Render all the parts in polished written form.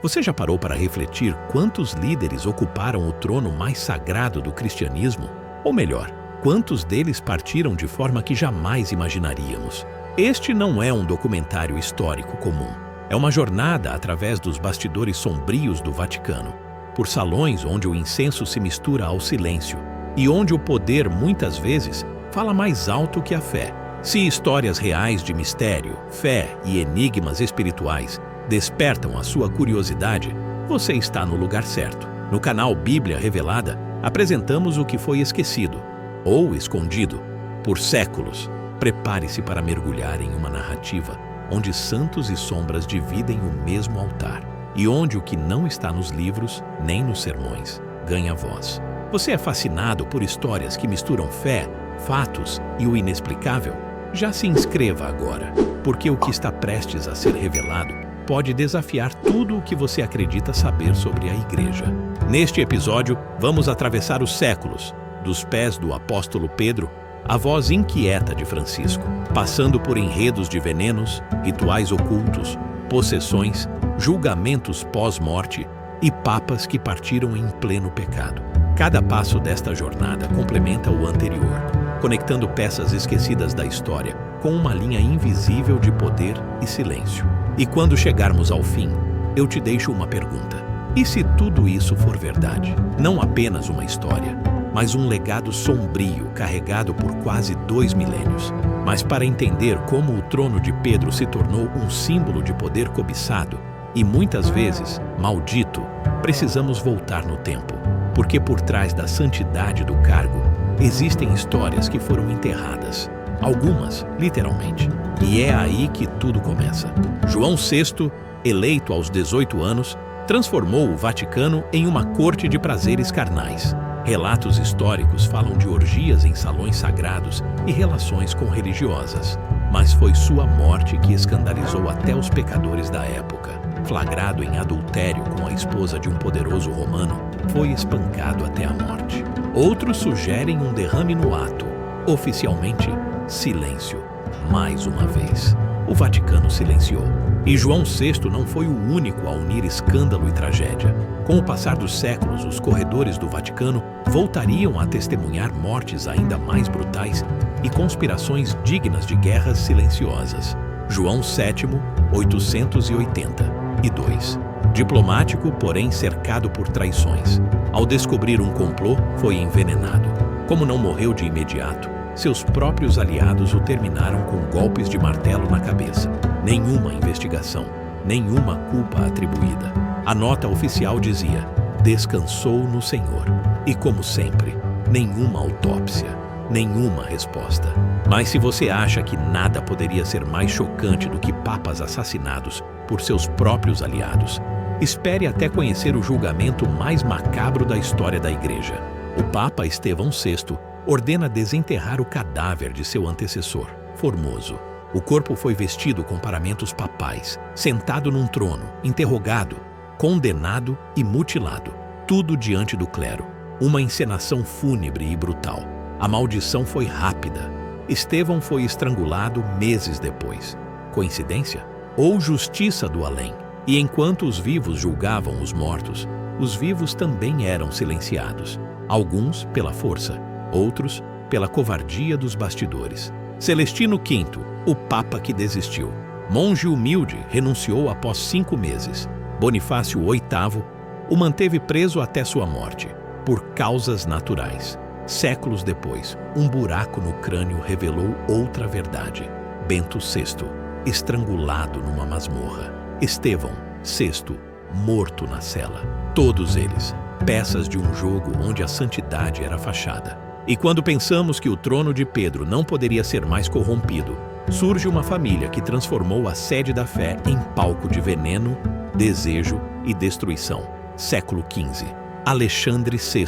Você já parou para refletir quantos líderes ocuparam o trono mais sagrado do cristianismo? Ou melhor, quantos deles partiram de forma que jamais imaginaríamos? Este não é um documentário histórico comum. É uma jornada através dos bastidores sombrios do Vaticano, por salões onde o incenso se mistura ao silêncio e onde o poder, muitas vezes, fala mais alto que a fé. Se histórias reais de mistério, fé e enigmas espirituais despertam a sua curiosidade, você está no lugar certo. No canal Bíblia Revelada, apresentamos o que foi esquecido, ou escondido, por séculos. Prepare-se para mergulhar em uma narrativa onde santos e sombras dividem o mesmo altar e onde o que não está nos livros, nem nos sermões, ganha voz. Você é fascinado por histórias que misturam fé, fatos e o inexplicável? Já se inscreva agora, porque o que está prestes a ser revelado pode desafiar tudo o que você acredita saber sobre a Igreja. Neste episódio, vamos atravessar os séculos, dos pés do apóstolo Pedro à voz inquieta de Francisco, passando por enredos de venenos, rituais ocultos, possessões, julgamentos pós-morte e papas que partiram em pleno pecado. Cada passo desta jornada complementa o anterior, conectando peças esquecidas da história com uma linha invisível de poder e silêncio. E quando chegarmos ao fim, eu te deixo uma pergunta. E se tudo isso for verdade? Não apenas uma história, mas um legado sombrio carregado por quase 2 milênios. Mas para entender como o trono de Pedro se tornou um símbolo de poder cobiçado e muitas vezes maldito, precisamos voltar no tempo. Porque por trás da santidade do cargo, existem histórias que foram enterradas. Algumas, literalmente. E é aí que tudo começa. João VI, eleito aos 18 anos, transformou o Vaticano em uma corte de prazeres carnais. Relatos históricos falam de orgias em salões sagrados e relações com religiosas. Mas foi sua morte que escandalizou até os pecadores da época. Flagrado em adultério com a esposa de um poderoso romano, foi espancado até a morte. Outros sugerem um derrame no ato. Oficialmente, silêncio. Mais uma vez, o Vaticano silenciou. E João VI não foi o único a unir escândalo e tragédia. Com o passar dos séculos, os corredores do Vaticano voltariam a testemunhar mortes ainda mais brutais e conspirações dignas de guerras silenciosas. João VII, 882. Diplomático, porém cercado por traições. Ao descobrir um complô, foi envenenado. Como não morreu de imediato, seus próprios aliados o terminaram com golpes de martelo na cabeça. Nenhuma investigação, nenhuma culpa atribuída. A nota oficial dizia: descansou no Senhor. E como sempre, nenhuma autópsia, nenhuma resposta. Mas se você acha que nada poderia ser mais chocante do que papas assassinados por seus próprios aliados, espere até conhecer o julgamento mais macabro da história da Igreja. O Papa Estevão VI ordena desenterrar o cadáver de seu antecessor, Formoso. O corpo foi vestido com paramentos papais, sentado num trono, interrogado, condenado e mutilado. Tudo diante do clero. Uma encenação fúnebre e brutal. A maldição foi rápida. Estevão foi estrangulado meses depois. Coincidência? Ou justiça do além? E enquanto os vivos julgavam os mortos, os vivos também eram silenciados. Alguns pela força, outros pela covardia dos bastidores. Celestino V, o Papa que desistiu. Monge humilde, renunciou após 5 meses. Bonifácio VIII o manteve preso até sua morte, por causas naturais. Séculos depois, um buraco no crânio revelou outra verdade. Bento VI, estrangulado numa masmorra. Estevão VI, morto na cela. Todos eles, peças de um jogo onde a santidade era fachada. E quando pensamos que o trono de Pedro não poderia ser mais corrompido, surge uma família que transformou a sede da fé em palco de veneno, desejo e destruição. Século XV. Alexandre VI,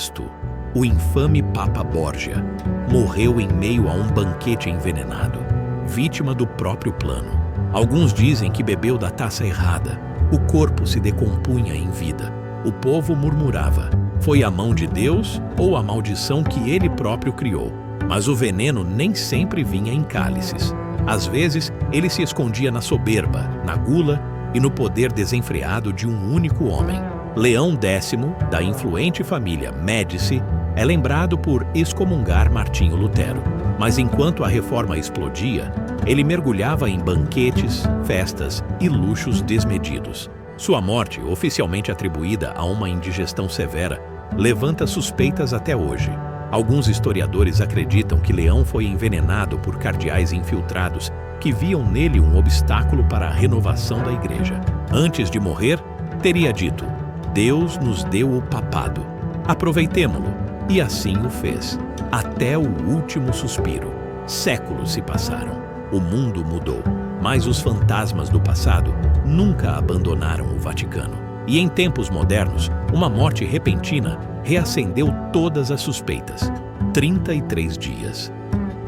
o infame Papa Borgia, morreu em meio a um banquete envenenado, vítima do próprio plano. Alguns dizem que bebeu da taça errada. O corpo se decompunha em vida. O povo murmurava: foi a mão de Deus ou a maldição que ele próprio criou? Mas o veneno nem sempre vinha em cálices. Às vezes, ele se escondia na soberba, na gula e no poder desenfreado de um único homem. Leão X, da influente família Médici, é lembrado por excomungar Martinho Lutero. Mas enquanto a reforma explodia, ele mergulhava em banquetes, festas e luxos desmedidos. Sua morte, oficialmente atribuída a uma indigestão severa, levanta suspeitas até hoje. Alguns historiadores acreditam que Leão foi envenenado por cardeais infiltrados que viam nele um obstáculo para a renovação da igreja. Antes de morrer, teria dito: "Deus nos deu o papado. Aproveitemo-lo." E assim o fez, até o último suspiro. Séculos se passaram. O mundo mudou, mas os fantasmas do passado nunca abandonaram o Vaticano. E em tempos modernos, uma morte repentina reacendeu todas as suspeitas. 33 dias.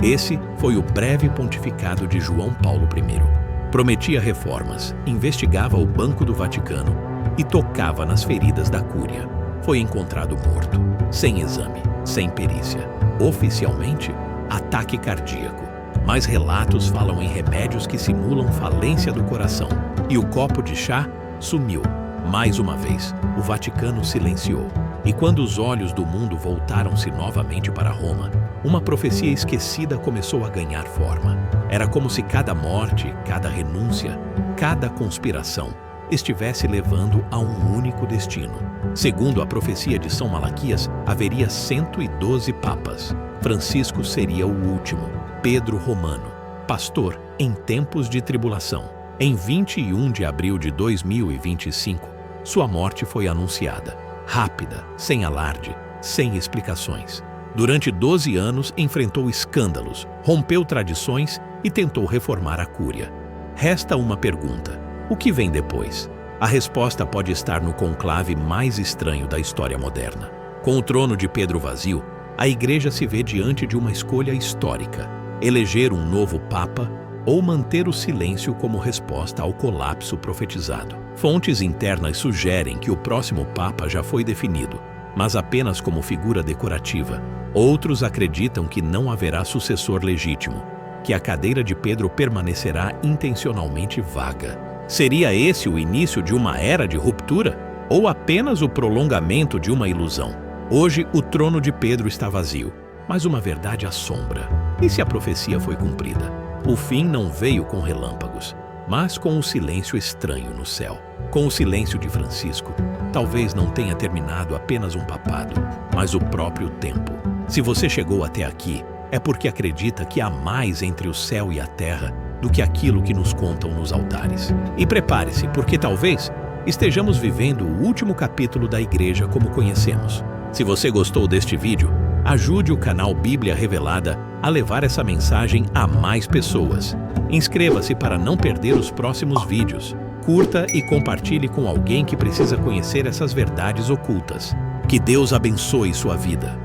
Esse foi o breve pontificado de João Paulo I. Prometia reformas, investigava o Banco do Vaticano e tocava nas feridas da Cúria. Foi encontrado morto, sem exame, sem perícia. Oficialmente, ataque cardíaco. Mas relatos falam em remédios que simulam falência do coração. E o copo de chá sumiu. Mais uma vez, o Vaticano silenciou. E quando os olhos do mundo voltaram-se novamente para Roma, uma profecia esquecida começou a ganhar forma. Era como se cada morte, cada renúncia, cada conspiração estivesse levando a um único destino. Segundo a profecia de São Malaquias, haveria 112 papas. Francisco seria o último, Pedro Romano, pastor em tempos de tribulação. Em 21 de abril de 2025, sua morte foi anunciada. Rápida, sem alarde, sem explicações. Durante 12 anos, enfrentou escândalos, rompeu tradições e tentou reformar a Cúria. Resta uma pergunta: o que vem depois? A resposta pode estar no conclave mais estranho da história moderna. Com o trono de Pedro vazio, a Igreja se vê diante de uma escolha histórica: eleger um novo Papa ou manter o silêncio como resposta ao colapso profetizado. Fontes internas sugerem que o próximo Papa já foi definido, mas apenas como figura decorativa. Outros acreditam que não haverá sucessor legítimo, que a cadeira de Pedro permanecerá intencionalmente vaga. Seria esse o início de uma era de ruptura? Ou apenas o prolongamento de uma ilusão? Hoje, o trono de Pedro está vazio, mas uma verdade assombra. E se a profecia foi cumprida? O fim não veio com relâmpagos, mas com um silêncio estranho no céu. Com o silêncio de Francisco, talvez não tenha terminado apenas um papado, mas o próprio tempo. Se você chegou até aqui, é porque acredita que há mais entre o céu e a terra do que aquilo que nos contam nos altares. E prepare-se, porque talvez estejamos vivendo o último capítulo da Igreja como conhecemos. Se você gostou deste vídeo, ajude o canal Bíblia Revelada a levar essa mensagem a mais pessoas. Inscreva-se para não perder os próximos vídeos. Curta e compartilhe com alguém que precisa conhecer essas verdades ocultas. Que Deus abençoe sua vida.